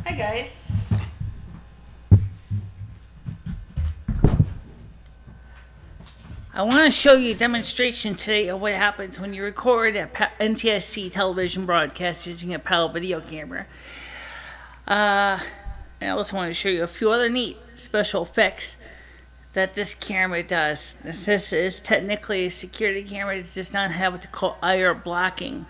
Hi guys. I want to show you a demonstration today of what happens when you record a NTSC television broadcast using a PAL video camera. And I also want to show you a few other neat special effects that this camera does. This is technically a security camera. It does not have what they call IR blocking.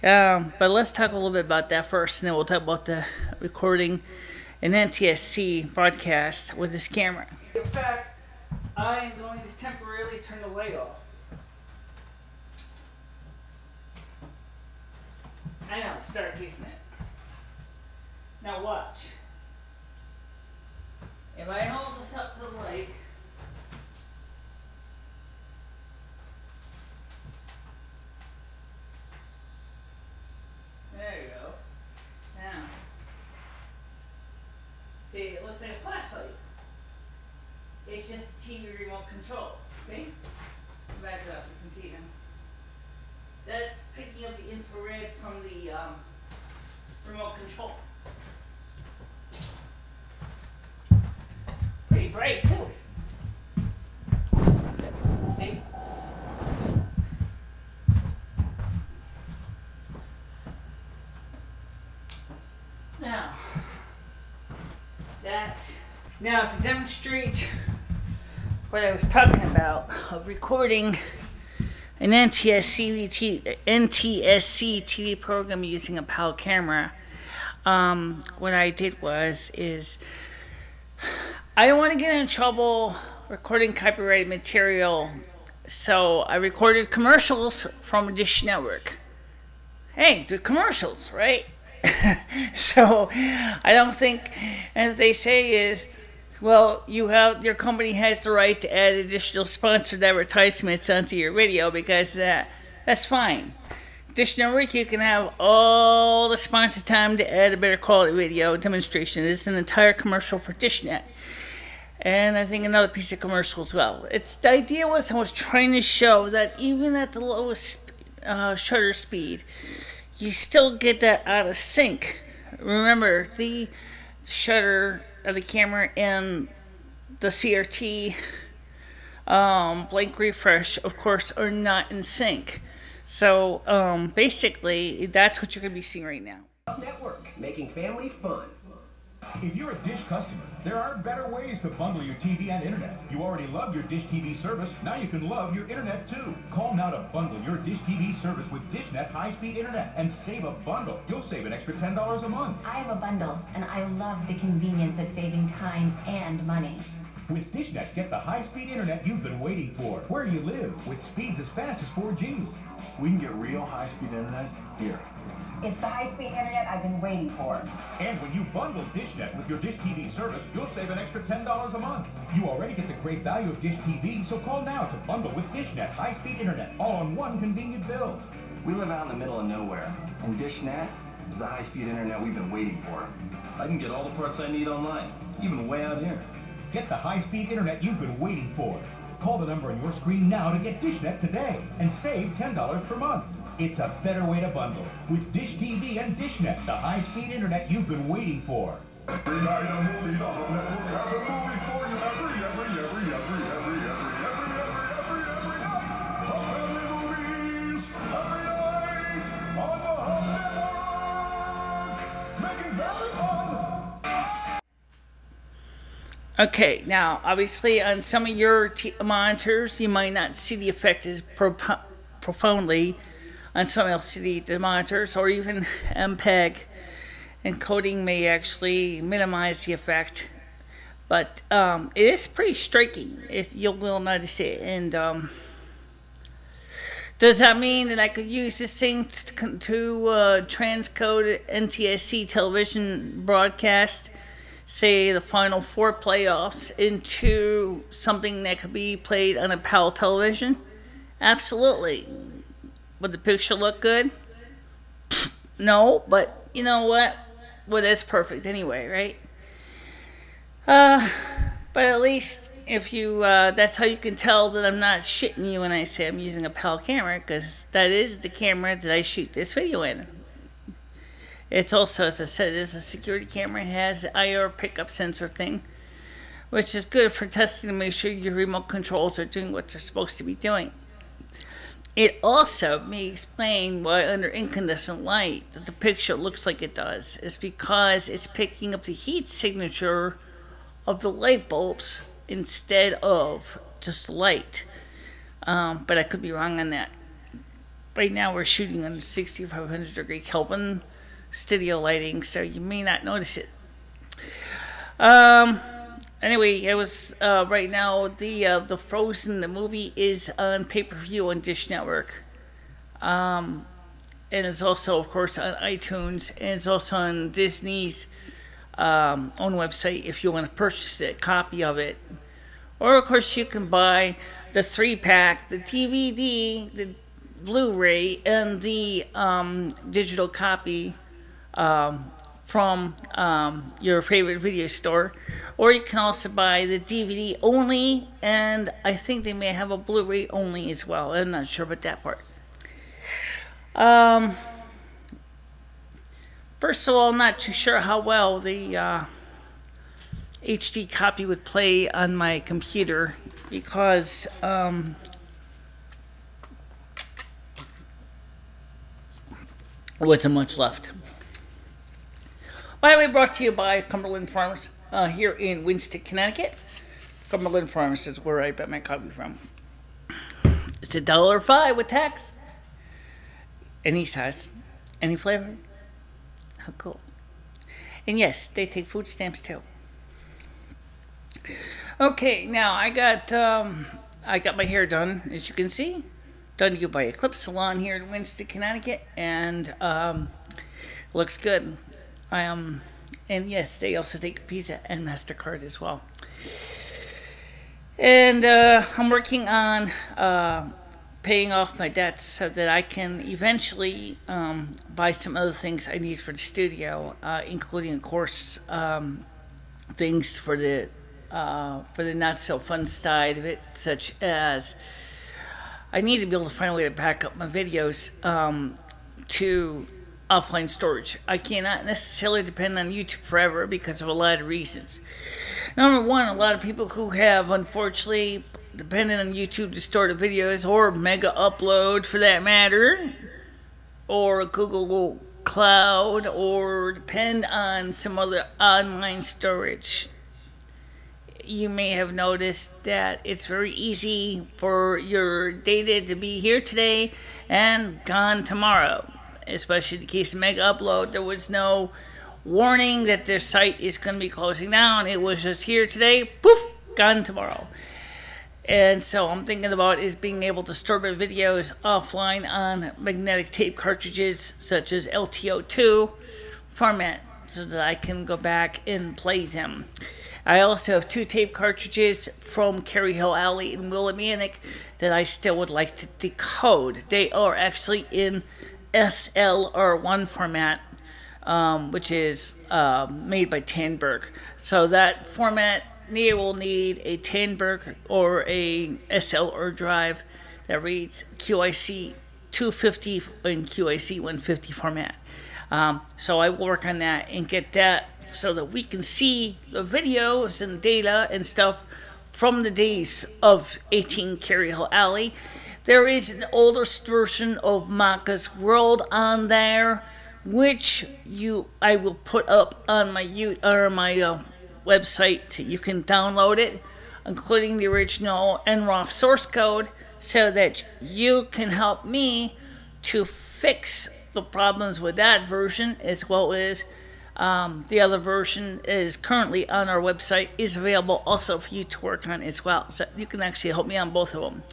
But let's talk a little bit about that first, and then we'll talk about the recording an NTSC broadcast with this camera. In fact, I am going to temporarily turn the light off. I know, it's dark, isn't it? Now watch. If I hold this up to the light, there you go. Now, see, it looks like a flashlight. It's just a TV remote control. See? Back it up, you can see them. That's picking up the infrared from the remote control. Pretty bright too. See? Now to demonstrate what I was talking about of recording an NTSC TV program using a PAL camera, what I did is I don't want to get in trouble recording copyrighted material, so I recorded commercials from a Dish Network. Hey, the commercials, right? So I don't think, and if they say is, well, your company has the right to add additional sponsored advertisements onto your video, because that's fine. Dish Network, you can have all the sponsored time to add a better quality video demonstration. This is an entire commercial for DishNet, and I think another piece of commercial as well. The idea was, I was trying to show that even at the lowest shutter speed, you still get that out of sync. Remember, the shutter of the camera and the CRT blank refresh, of course, are not in sync. So basically, that's what you're going to be seeing right now. Network, making family fun. If you're a Dish customer, there are better ways to bundle your TV and internet. You already love your Dish TV service, now you can love your internet too. Call now to bundle your Dish TV service with DishNet high-speed internet and save a bundle. You'll save an extra $10 a month. I have a bundle, and I love the convenience of saving time and money. With DishNet, get the high-speed internet you've been waiting for, where you live, with speeds as fast as 4G. We can get real high-speed internet here. It's the high-speed internet I've been waiting for. And when you bundle DishNet with your Dish TV service, you'll save an extra $10 a month. You already get the great value of Dish TV, so call now to bundle with DishNet high-speed internet, all on one convenient bill. We live out in the middle of nowhere, and DishNet is the high-speed internet we've been waiting for. I can get all the parts I need online, even way out here. Get the high-speed internet you've been waiting for. Call the number on your screen now to get DishNet today and save $10 per month. It's a better way to bundle with Dish TV and DishNet, the high-speed internet you've been waiting for. Every night a movie, the whole network has a movie for you. Every night. The family movies, every night on the whole network, making family fun. Okay, now obviously on some of your monitors, you might not see the effect as profoundly on some LCD monitors, or even MPEG encoding may actually minimize the effect, but it is pretty striking. You will notice it. And does that mean that I could use this thing to transcode NTSC television broadcast, say the Final Four playoffs, into something that could be played on a PAL television? Absolutely. Would the picture look good? No, but you know what? Well, that's perfect anyway, right? But at least if you, that's how you can tell that I'm not shitting you when I say I'm using a PAL camera, because that is the camera that I shoot this video in. It's also, as I said, it is a security camera. It has an IR pickup sensor thing, which is good for testing to make sure your remote controls are doing what they're supposed to be doing. It also may explain why under incandescent light that the picture looks like it does. It's because it's picking up the heat signature of the light bulbs instead of just the light. But I could be wrong on that. Right now we're shooting on 6500 degree Kelvin studio lighting, so you may not notice it. Anyway, it was right now the Frozen the movie is on pay-per-view on Dish Network, and it's also of course on iTunes, and it's also on Disney's own website if you want to purchase a copy of it. Or of course you can buy the 3-pack, the DVD, the Blu-ray, and the digital copy from your favorite video store. Or you can also buy the DVD only, and I think they may have a Blu-ray only as well. I'm not sure about that part. First of all, I'm not too sure how well the HD copy would play on my computer, because it wasn't much left. By the way, brought to you by Cumberland Farms here in Winston, Connecticut. Cumberland Farms is where I bet my copy from. It's $1.05 with tax. Any size, any flavor. How cool. And yes, they take food stamps too. Okay, now I got my hair done, as you can see. Done to you by Eclipse Salon here in Winston, Connecticut, and looks good. And yes, they also take Visa and MasterCard as well. And I'm working on paying off my debts so that I can eventually buy some other things I need for the studio, including, of course, things for the not so fun side of it, such as I need to be able to find a way to back up my videos to offline storage. I cannot necessarily depend on YouTube forever because of a lot of reasons. Number one, a lot of people who have unfortunately depended on YouTube to store the videos, or Mega Upload for that matter, or Google Cloud, or depend on some other online storage. You may have noticed that it's very easy for your data to be here today and gone tomorrow. Especially in the case of Mega Upload, there was no warning that their site is going to be closing down. It was just here today, poof, gone tomorrow. And so I'm thinking about is being able to store my videos offline on magnetic tape cartridges such as LTO2 format so that I can go back and play them. I also have 2 tape cartridges from Cherry Hill Alley in Willimantic that I still would like to decode. They are actually in SLR1 format, which is made by Tandberg. So that format will need a Tandberg or a SLR drive that reads QIC 250 and QIC 150 format. So I will work on that and get that so that we can see the videos and data and stuff from the days of 18 Cherry Hill Alley. There is an older version of Maka's World on there, which I will put up on my website. You can download it, including the original NROF source code, so that you can help me to fix the problems with that version, as well as the other version is currently on our website, is available also for you to work on as well. So you can actually help me on both of them.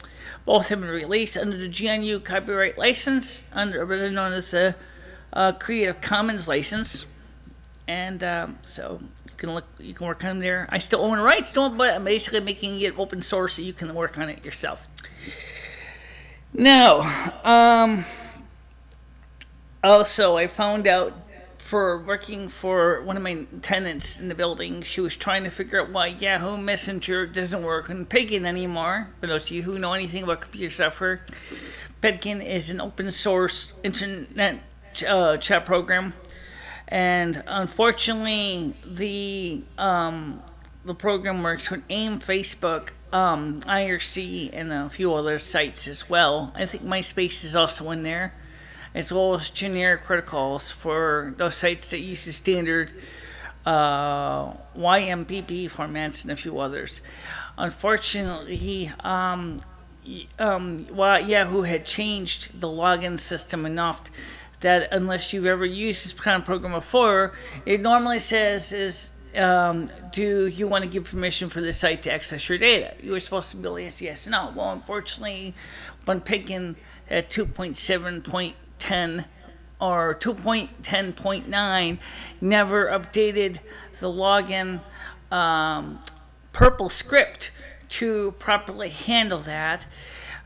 Both have been released under the GNU copyright license, under what is known as a Creative Commons license, and so you can work on them there. I still own the rights to them, but I'm basically making it open source so you can work on it yourself. Now, also I found out for working for one of my tenants in the building, she was trying to figure out why Yahoo Messenger doesn't work on Pidgin anymore. For those of you who know anything about computer software, Pidgin is an open source internet chat program, And unfortunately, the program works with AIM, Facebook, IRC, and a few other sites as well. I think MySpace is also in there, as well as generic protocols for those sites that use the standard YMPP formats and a few others. Unfortunately, Yahoo had changed the login system enough that unless you've ever used this kind of program before, it normally says do you want to give permission for the site to access your data? You were supposed to be able to answer yes or no. Well, unfortunately, when picking at 2.7.10 or 2.10.9 never updated the login purple script to properly handle that.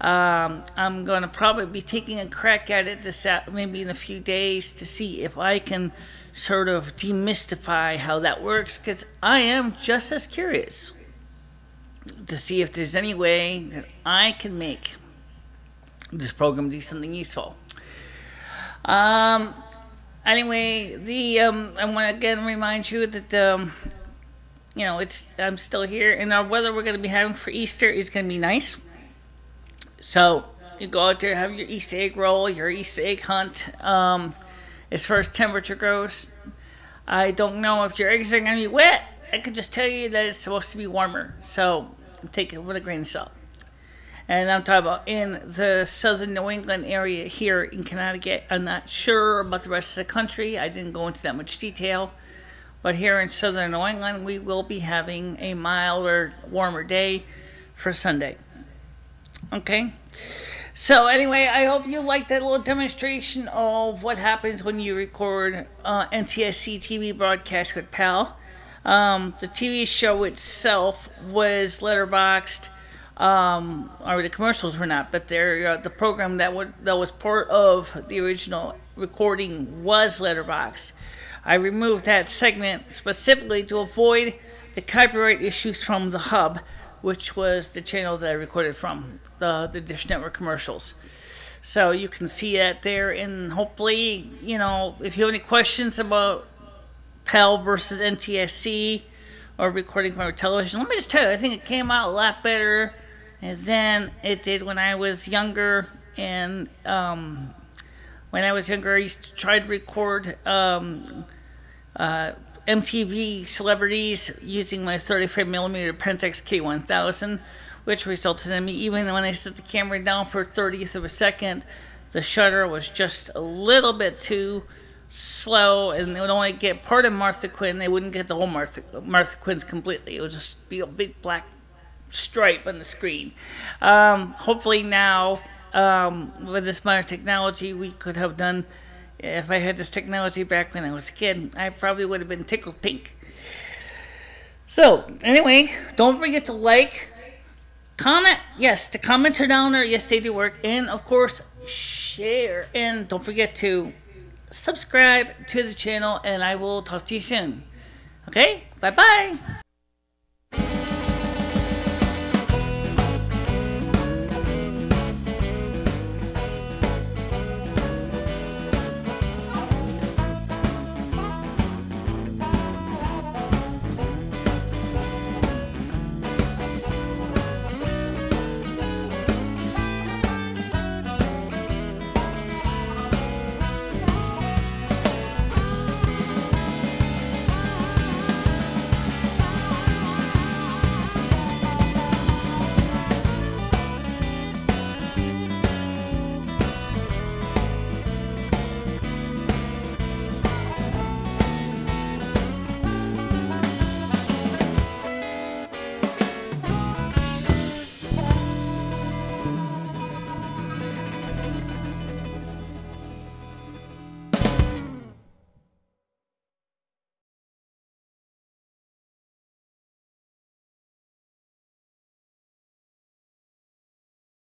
I'm going to probably be taking a crack at it maybe in a few days to see if I can sort of demystify how that works, because I am just as curious to see if there's any way that I can make this program do something useful. Anyway, I want to again remind you that I'm still here, and our weather we're going to be having for Easter is going to be nice. So you go out there, have your Easter egg roll, your Easter egg hunt. As far as temperature goes, I don't know if your eggs are going to be wet. I could just tell you that it's supposed to be warmer. So take it with a grain of salt. And I'm talking about in the southern New England area here in Connecticut. I'm not sure about the rest of the country. I didn't go into that much detail. But here in southern New England, we will be having a milder, warmer day for Sunday. Okay? So anyway, I hope you liked that little demonstration of what happens when you record NTSC TV broadcast with PAL. The TV show itself was letterboxed, or the commercials were not, but the program that was part of the original recording was letterboxed. I removed that segment specifically to avoid the copyright issues from the hub, which was the channel that I recorded from, the Dish Network commercials. So you can see that there, and hopefully, if you have any questions about PAL versus NTSC or recording from our television, let me just tell you, I think it came out a lot better than it did when I was younger. And when I was younger, I used to try to record MTV celebrities using my 35mm Pentax K1000, which resulted in me, even when I set the camera down for a 30th of a second, the shutter was just a little bit too slow, and they would only get part of Martha Quinn. They wouldn't get the whole Martha Quinns completely. It would just be a big black stripe on the screen. Hopefully now, with this modern technology, we could have done. If I had this technology back when I was a kid, I probably would have been tickled pink. So, anyway, don't forget to like, comment. Yes, the comments are down there. Yes, they do work. And, of course, share. And don't forget to subscribe to the channel, and I will talk to you soon. Okay? Bye-bye.